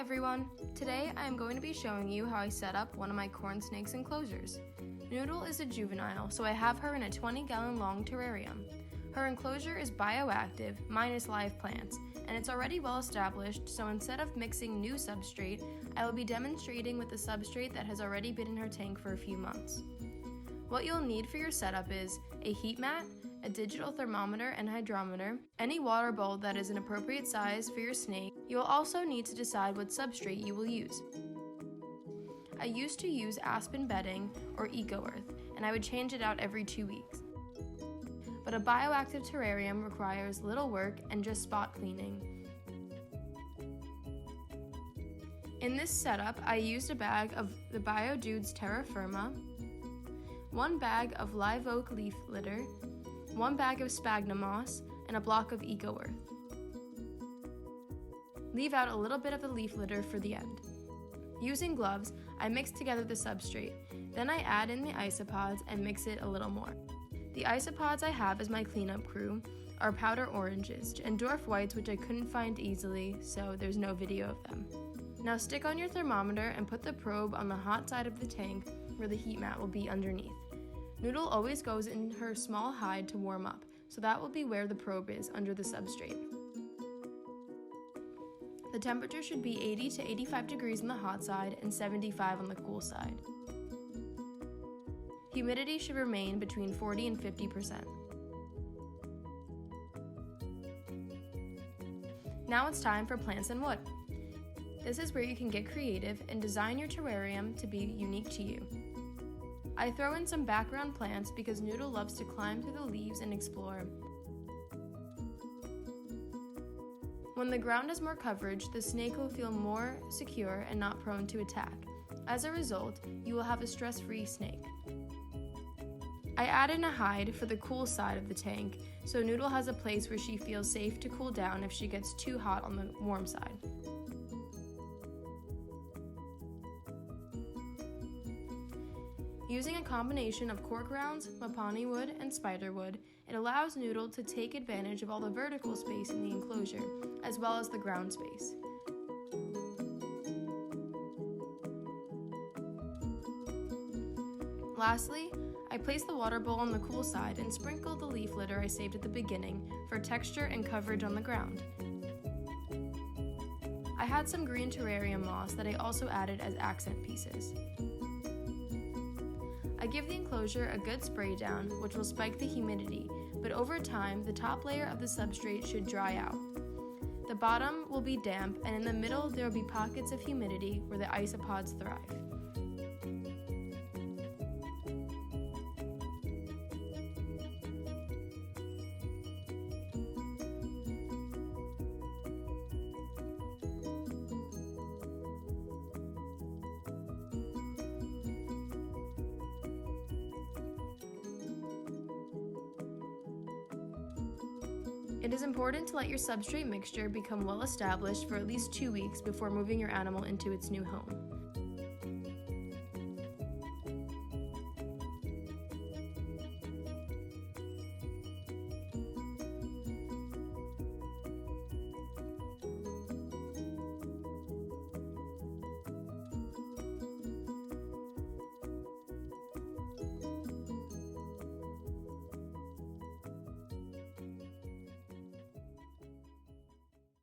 everyone! Today I am going to be showing you how I set up one of my Cornsnake's enclosures. Noodle is a juvenile, so I have her in a 20-gallon long terrarium. Her enclosure is bioactive, minus live plants, and it's already well established, so instead of mixing new substrate, I will be demonstrating with the substrate that has already been in her tank for a few months. What you'll need for your setup is a heat mat, a digital thermometer and hydrometer, any water bowl that is an appropriate size for your snake. You will also need to decide what substrate you will use. I used to use aspen bedding or eco-earth, and I would change it out every 2 weeks. But a bioactive terrarium requires little work and just spot cleaning. In this setup, I used a bag of the BioDudes Terra Firma, 1 bag of live oak leaf litter, 1 bag of sphagnum moss, and a block of eco-earth. Leave out a little bit of the leaf litter for the end. Using gloves, I mix together the substrate. Then I add in the isopods and mix it a little more. The isopods I have as my cleanup crew are powder oranges and dwarf whites, which I couldn't find easily, so there's no video of them. Now stick on your thermometer and put the probe on the hot side of the tank where the heat mat will be underneath. Noodle always goes in her small hide to warm up, so that will be where the probe is, under the substrate. The temperature should be 80 to 85 degrees on the hot side and 75 on the cool side. Humidity should remain between 40 and 50%. Now it's time for plants and wood. This is where you can get creative and design your terrarium to be unique to you. I throw in some background plants because Noodle loves to climb through the leaves and explore. When the ground has more coverage, the snake will feel more secure and not prone to attack. As a result, you will have a stress-free snake. I add in a hide for the cool side of the tank, so Noodle has a place where she feels safe to cool down if she gets too hot on the warm side. Using a combination of cork rounds, mapani wood, and spider wood, it allows Noodle to take advantage of all the vertical space in the enclosure, as well as the ground space. Lastly, I place the water bowl on the cool side and sprinkle the leaf litter I saved at the beginning for texture and coverage on the ground. I had some green terrarium moss that I also added as accent pieces. I give the enclosure a good spray down, which will spike the humidity, but over time, the top layer of the substrate should dry out. The bottom will be damp, and in the middle, there will be pockets of humidity where the isopods thrive. It is important to let your substrate mixture become well established for at least 2 weeks before moving your animal into its new home.